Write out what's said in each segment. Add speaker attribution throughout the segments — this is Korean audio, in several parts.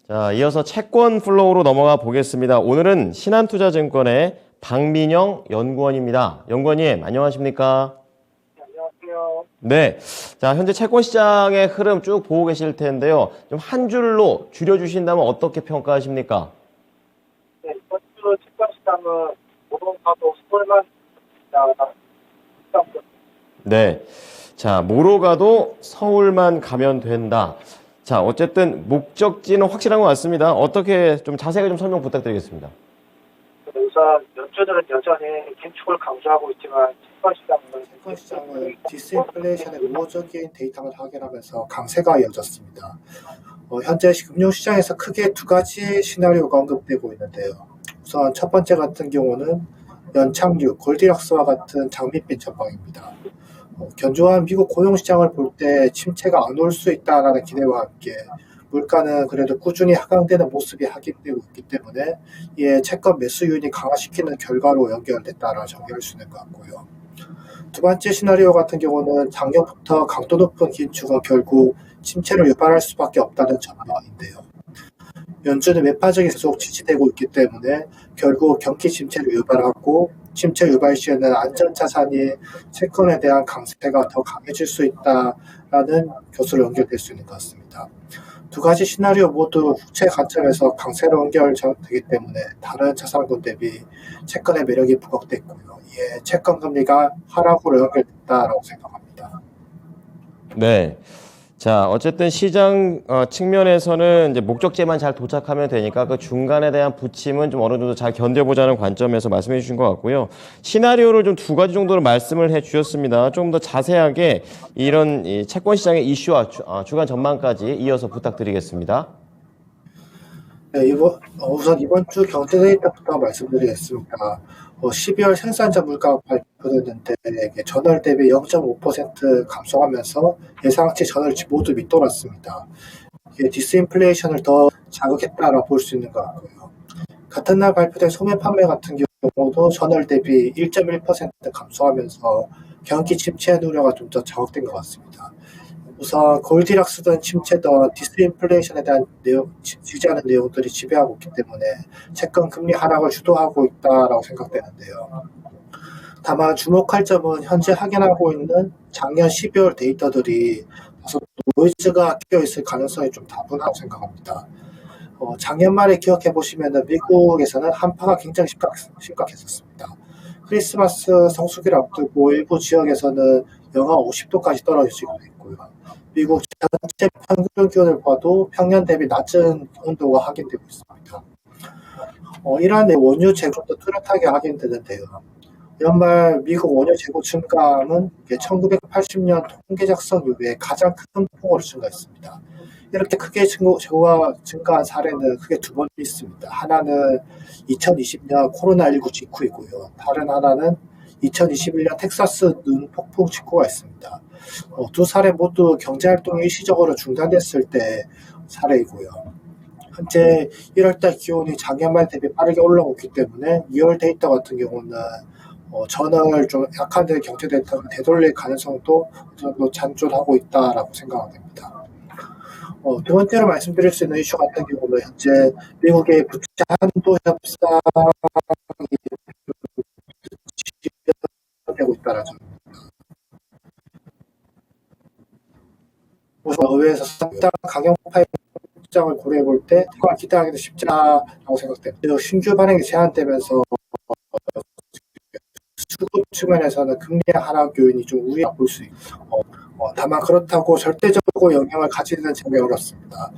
Speaker 1: 자, 이어서 채권 플로우로 넘어가 보겠습니다. 오늘은 신한투자증권의 박민영 연구원입니다. 연구원님, 안녕하십니까?
Speaker 2: 네, 안녕하세요.
Speaker 1: 네. 자, 현재 채권 시장의 흐름 쭉 보고 계실 텐데요. 좀 한 줄로 줄여주신다면 어떻게 평가하십니까?
Speaker 2: 네, 이번 주 채권 시장은 모론가도 서울만 나가다.
Speaker 1: 네. 자, 뭐로 가도 서울만 가면 된다. 자, 어쨌든 목적지는 확실한 것 같습니다. 어떻게 좀 자세하게 좀 설명 부탁드리겠습니다.
Speaker 2: 우선 연준은 여전히 긴축을 강조하고 있지만
Speaker 3: 채권 시장은 디스인플레이션의 우호적인 데이터를 확인하면서 강세가 이어졌습니다. 현재 금융시장에서 크게 두 가지 시나리오가 언급되고 있는데요. 우선 첫 번째 같은 경우는 연착륙, 골디락스와 같은 장밋빛 전망입니다. 견조한 미국 고용시장을 볼 때 침체가 안 올 수 있다라는 기대와 함께 물가는 그래도 꾸준히 하강되는 모습이 확인되고 있기 때문에 이에 채권 매수율이 강화시키는 결과로 연결됐다라 정리할 수 있는 것 같고요. 두 번째 시나리오 같은 경우는 작년부터 강도 높은 긴축은 결국 침체를 유발할 수밖에 없다는 전망인데요. 연준의 매파적이 계속 지지되고 있기 때문에 결국 경기 침체를 유발하고 침체 유발 시에는 안전자산이 채권에 대한 강세가 더 강해질 수 있다라는 교수로 연결될 수 있는 것 같습니다. 두 가지 시나리오 모두 국채 관점에서 강세로 연결되기 때문에 다른 자산군 대비 채권의 매력이 부각됐고요. 이에 채권 금리가 하락으로 연결됐다라고 생각합니다.
Speaker 1: 네. 자, 어쨌든 시장 측면에서는 이제 목적지에만 잘 도착하면 되니까 그 중간에 대한 부침은 좀 어느 정도 잘 견뎌보자는 관점에서 말씀해 주신 것 같고요. 시나리오를 좀 두 가지 정도로 말씀을 해 주셨습니다. 좀 더 자세하게 이런 이 채권 시장의 이슈와 주간 전망까지 이어서 부탁드리겠습니다.
Speaker 3: 네, 우선 이번 주 경제 데이터부터 말씀드리겠습니다. 12월 생산자 물가가 발표됐는데 전월 대비 0.5% 감소하면서 예상치 전월치 모두 밑돌았습니다. 이게 디스인플레이션을 더 자극했다라고 볼 수 있는 것 같고요. 같은 날 발표된 소매 판매 같은 경우도 전월 대비 1.1% 감소하면서 경기 침체 우려가 좀 더 자극된 것 같습니다. 우선 골디락스든 침체든 디스인플레이션에 대한 지지하는 내용들이 지배하고 있기 때문에 채권 금리 하락을 주도하고 있다라고 생각되는데요. 다만 주목할 점은 현재 확인하고 있는 작년 12월 데이터들이 다소 노이즈가 끼어 있을 가능성이 좀 다분하다고 생각합니다. 작년 말에 기억해 보시면 미국에서는 한파가 굉장히 심각했었습니다. 크리스마스 성수기를 앞두고 일부 지역에서는 영하 50도까지 떨어지고 있고요. 미국 전체 평균 기온을 봐도 평년 대비 낮은 온도가 확인되고 있습니다. 이러한 원유 재고도 뚜렷하게 확인되는데요. 연말 미국 원유 재고 증감은 1980년 통계 작성 이후에 가장 큰 폭으로 증가했습니다. 이렇게 크게 재고가 증가한 사례는 크게 두 번 있습니다. 하나는 2020년 코로나19 직후이고요. 다른 하나는 2021년 텍사스 눈 폭풍 직후가 있습니다. 두 사례 모두 경제활동이 일시적으로 중단됐을 때 사례이고요. 현재 1월달 기온이 작년 말 대비 빠르게 올라오고 있기 때문에 2월 데이터 같은 경우는 전월 좀 약한 경제 데이터가 되돌릴 가능성도 어느 정도 잔존하고 있다라고 생각합니다. 두 번째로 말씀드릴 수 있는 이슈 같은 경우는 현재 미국의 부채 한도 협상이 진행되고 있다는 점입니다. 우선 의회에서 상당 강경파의 입장을 고려해 볼 때 특허를 기대하기도 쉽지 않다고 생각됩니다. 신규 발행이 제한되면서 수급 측면에서는 금리 하락 요인이 좀 우위라고 볼 수 있고 다만 그렇다고 절대적으로 영향을 가지는 점이 어렵습니다.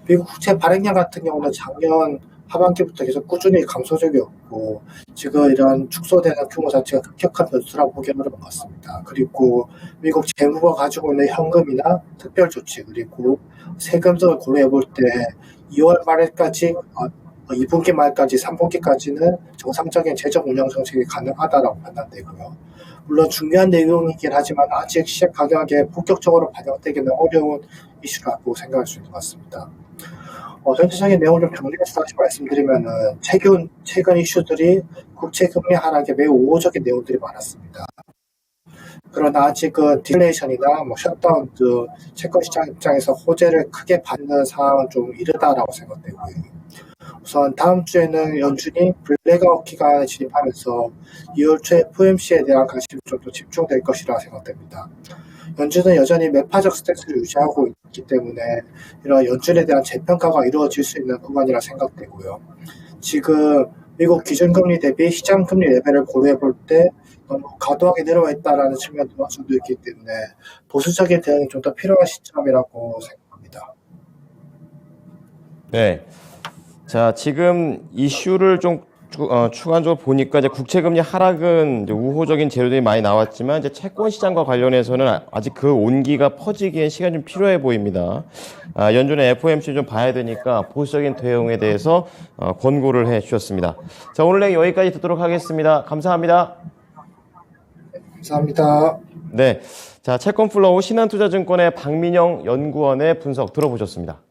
Speaker 3: 미국 국채 발행량 같은 경우는 작년 하반기부터 계속 꾸준히 감소적이었고 지금 이런 축소되는 규모 자체가 급격한 변수라고 보기 어려운 것 같습니다. 그리고 미국 재무부가 가지고 있는 현금이나 특별 조치 그리고 세금 등을 고려해 볼 때 2월 말까지 2분기 말까지 3분기까지는 정상적인 재정 운영 정책이 가능하다라고 판단되고요. 물론 중요한 내용이긴 하지만 아직 시장 가격에 본격적으로 반영되기는 어려운 이슈라고 생각할 수 있는 것 같습니다. 전체적인 내용을 좀 정리해서 다시 말씀드리면은 최근 이슈들이 국채 금리 하락에 매우 우호적인 내용들이 많았습니다. 그러나 아직은 디플레이션이나 뭐 셧다운 등 채권 시장 입장에서 호재를 크게 받는 상황은 좀 이르다라고 생각되고요. 우선 다음 주에는 연준이 블랙아웃 기간에 진입하면서 2월 초 FOMC에 대한 관심이 좀 더 집중될 것이라 생각됩니다. 연준은 여전히 매파적 스탠스를 유지하고 있기 때문에 이런 연준에 대한 재평가가 이루어질 수 있는 구간이라 생각되고요. 지금 미국 기준금리 대비 시장금리 레벨을 고려해 볼 때 너무 과도하게 내려와 있다라는 측면도 저도 있기 때문에 보수적인 대응이 좀 더 필요한 시점이라고 생각합니다.
Speaker 1: 네. 자, 지금 이슈를 좀 추가적으로 보니까 이제 국채금리 하락은 이제 우호적인 재료들이 많이 나왔지만 이제 채권 시장과 관련해서는 아직 그 온기가 퍼지기엔 시간이 좀 필요해 보입니다. 연준의 FOMC 좀 봐야 되니까 보수적인 대응에 대해서 권고를 해 주셨습니다. 자, 오늘 내용 여기까지 듣도록 하겠습니다. 감사합니다.
Speaker 3: 감사합니다.
Speaker 1: 네. 자, 채권플로우 신한투자증권의 박민영 연구원의 분석 들어보셨습니다.